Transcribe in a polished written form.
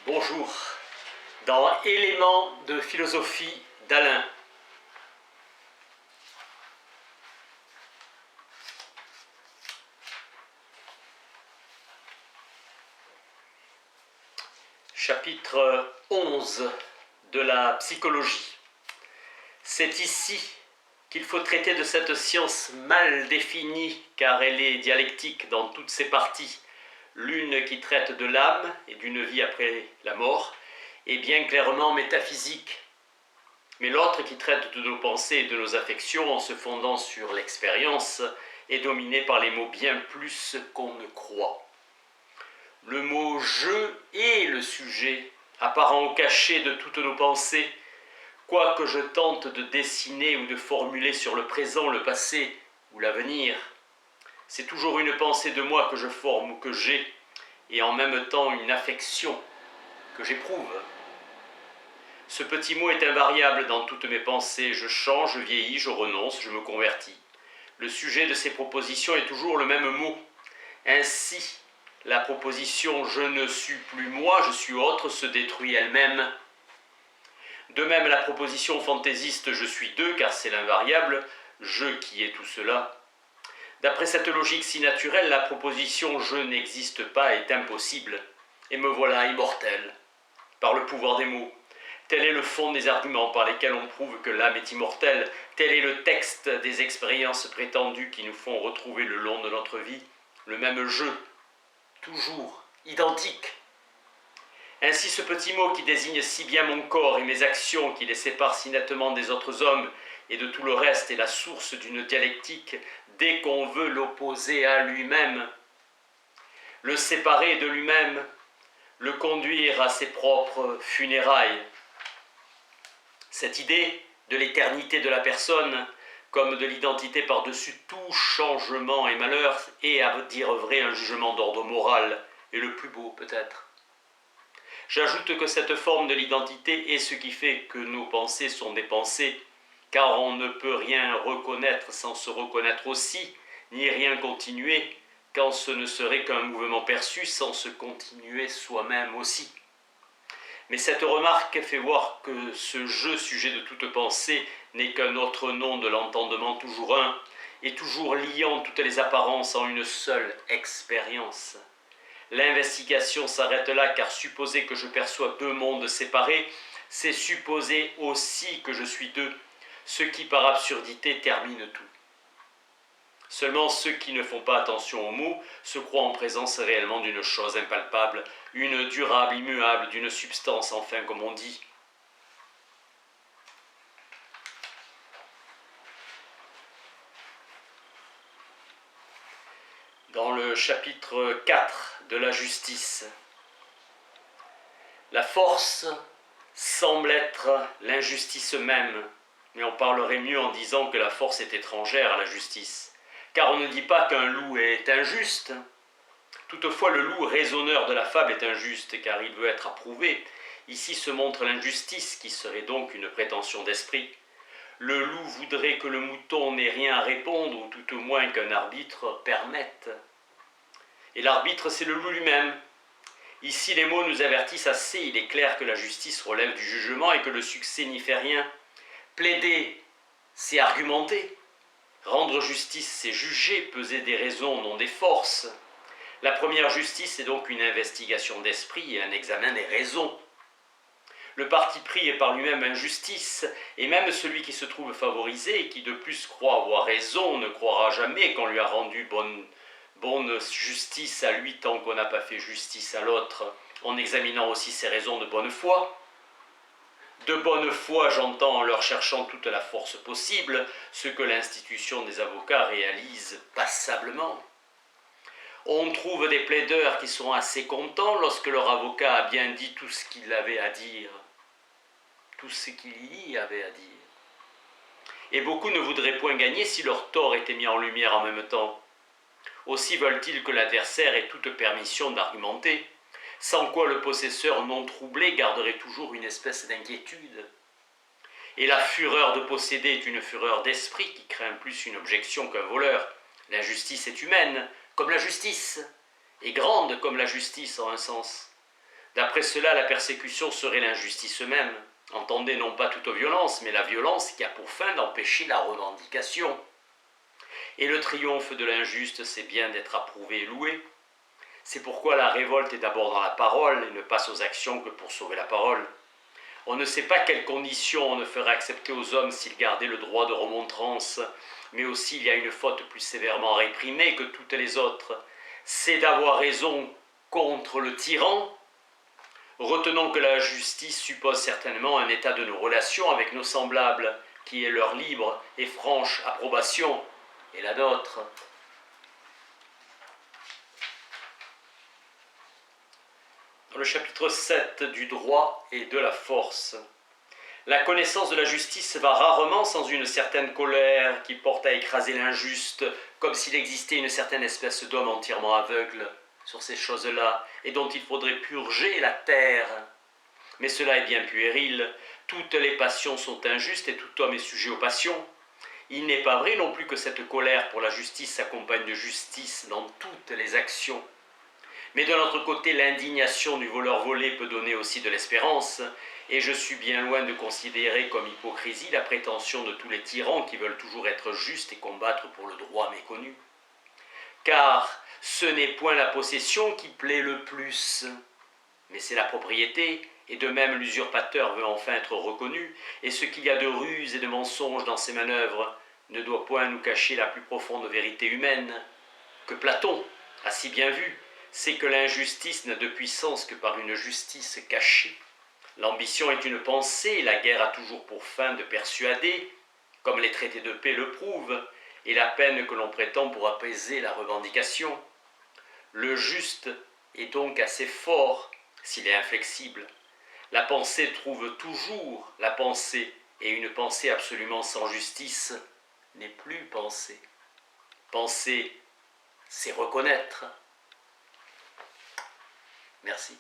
Bonjour. Dans Éléments de philosophie d'Alain. Chapitre 11 de la psychologie. C'est ici qu'il faut traiter de cette science mal définie, car elle est dialectique dans toutes ses parties. L'une qui traite de l'âme et d'une vie après la mort est bien clairement métaphysique, mais l'autre qui traite de nos pensées et de nos affections en se fondant sur l'expérience est dominée par les mots bien plus qu'on ne croit. Le mot « je » est le sujet, apparent au cachet de toutes nos pensées, quoi que je tente de dessiner ou de formuler sur le présent, le passé ou l'avenir. C'est toujours une pensée de moi que je forme ou que j'ai, et en même temps une affection que j'éprouve. Ce petit mot est invariable dans toutes mes pensées. Je change, je vieillis, je renonce, je me convertis. Le sujet de ces propositions est toujours le même mot. Ainsi, la proposition « je ne suis plus moi, je suis autre » se détruit elle-même. De même, la proposition fantaisiste « je suis deux » car c'est l'invariable « je qui est tout cela ». D'après cette logique si naturelle, la proposition « je n'existe pas » est impossible, et me voilà immortel, par le pouvoir des mots. Tel est le fond des arguments par lesquels on prouve que l'âme est immortelle, tel est le texte des expériences prétendues qui nous font retrouver le long de notre vie le même « je », toujours identique. Ainsi ce petit mot qui désigne si bien mon corps et mes actions, qui les séparent si nettement des autres hommes et de tout le reste, est la source d'une dialectique dès qu'on veut l'opposer à lui-même, le séparer de lui-même, le conduire à ses propres funérailles. Cette idée de l'éternité de la personne, comme de l'identité par-dessus tout changement et malheur, est, à dire vrai, un jugement d'ordre moral, et le plus beau peut-être. J'ajoute que cette forme de l'identité est ce qui fait que nos pensées sont des pensées, car on ne peut rien reconnaître sans se reconnaître aussi, ni rien continuer, quand ce ne serait qu'un mouvement perçu sans se continuer soi-même aussi. Mais cette remarque fait voir que ce jeu sujet de toute pensée n'est qu'un autre nom de l'entendement toujours un, et toujours liant toutes les apparences en une seule expérience. L'investigation s'arrête là, car supposer que je perçois deux mondes séparés, c'est supposer aussi que je suis deux, ce qui par absurdité termine tout. Seulement ceux qui ne font pas attention aux mots se croient en présence réellement d'une chose impalpable, une durable, immuable, d'une substance, enfin, comme on dit. Dans le chapitre 4 de la justice, la force semble être l'injustice même, mais on parlerait mieux en disant que la force est étrangère à la justice. Car on ne dit pas qu'un loup est injuste. Toutefois, le loup raisonneur de la fable est injuste, car il veut être approuvé. Ici se montre l'injustice, qui serait donc une prétention d'esprit. Le loup voudrait que le mouton n'ait rien à répondre, ou tout au moins qu'un arbitre permette. Et l'arbitre, c'est le loup lui-même. Ici, les mots nous avertissent assez. Il est clair que la justice relève du jugement et que le succès n'y fait rien. Plaider, c'est argumenter. Rendre justice, c'est juger, peser des raisons, non des forces. La première justice est donc une investigation d'esprit et un examen des raisons. Le parti pris est par lui-même injustice, et même celui qui se trouve favorisé et qui de plus croit avoir raison ne croira jamais qu'on lui a rendu bonne justice à lui tant qu'on n'a pas fait justice à l'autre, en examinant aussi ses raisons de bonne foi. De bonne foi, j'entends en leur cherchant toute la force possible, ce que l'institution des avocats réalise passablement. On trouve des plaideurs qui sont assez contents lorsque leur avocat a bien dit tout ce qu'il avait à dire, tout ce qu'il y avait à dire. Et beaucoup ne voudraient point gagner si leur tort était mis en lumière en même temps. Aussi veulent-ils que l'adversaire ait toute permission d'argumenter, sans quoi le possesseur non troublé garderait toujours une espèce d'inquiétude. Et la fureur de posséder est une fureur d'esprit qui craint plus une objection qu'un voleur. L'injustice est humaine, comme la justice, et grande comme la justice en un sens. D'après cela, la persécution serait l'injustice même. Entendez non pas toute violence, mais la violence qui a pour fin d'empêcher la revendication. Et le triomphe de l'injuste, c'est bien d'être approuvé et loué. C'est pourquoi la révolte est d'abord dans la parole et ne passe aux actions que pour sauver la parole. On ne sait pas quelles conditions on ne ferait accepter aux hommes s'ils gardaient le droit de remontrance, mais aussi il y a une faute plus sévèrement réprimée que toutes les autres, c'est d'avoir raison contre le tyran. Retenons que la justice suppose certainement un état de nos relations avec nos semblables, qui est leur libre et franche approbation, et la nôtre. Dans le chapitre 7 du droit et de la force, la connaissance de la justice va rarement sans une certaine colère qui porte à écraser l'injuste, comme s'il existait une certaine espèce d'homme entièrement aveugle sur ces choses-là, et dont il faudrait purger la terre. Mais cela est bien puéril, toutes les passions sont injustes et tout homme est sujet aux passions. Il n'est pas vrai non plus que cette colère pour la justice s'accompagne de justice dans toutes les actions. Mais de l'autre côté, l'indignation du voleur volé peut donner aussi de l'espérance, et je suis bien loin de considérer comme hypocrisie la prétention de tous les tyrans qui veulent toujours être justes et combattre pour le droit méconnu. Car ce n'est point la possession qui plaît le plus, mais c'est la propriété, et de même l'usurpateur veut enfin être reconnu, et ce qu'il y a de ruse et de mensonge dans ses manœuvres ne doit point nous cacher la plus profonde vérité humaine, que Platon a si bien vu, c'est que l'injustice n'a de puissance que par une justice cachée. L'ambition est une pensée, la guerre a toujours pour fin de persuader, comme les traités de paix le prouvent, et la peine que l'on prétend pour apaiser la revendication. Le juste est donc assez fort s'il est inflexible. La pensée trouve toujours la pensée, et une pensée absolument sans justice n'est plus pensée. Penser, c'est reconnaître. Merci.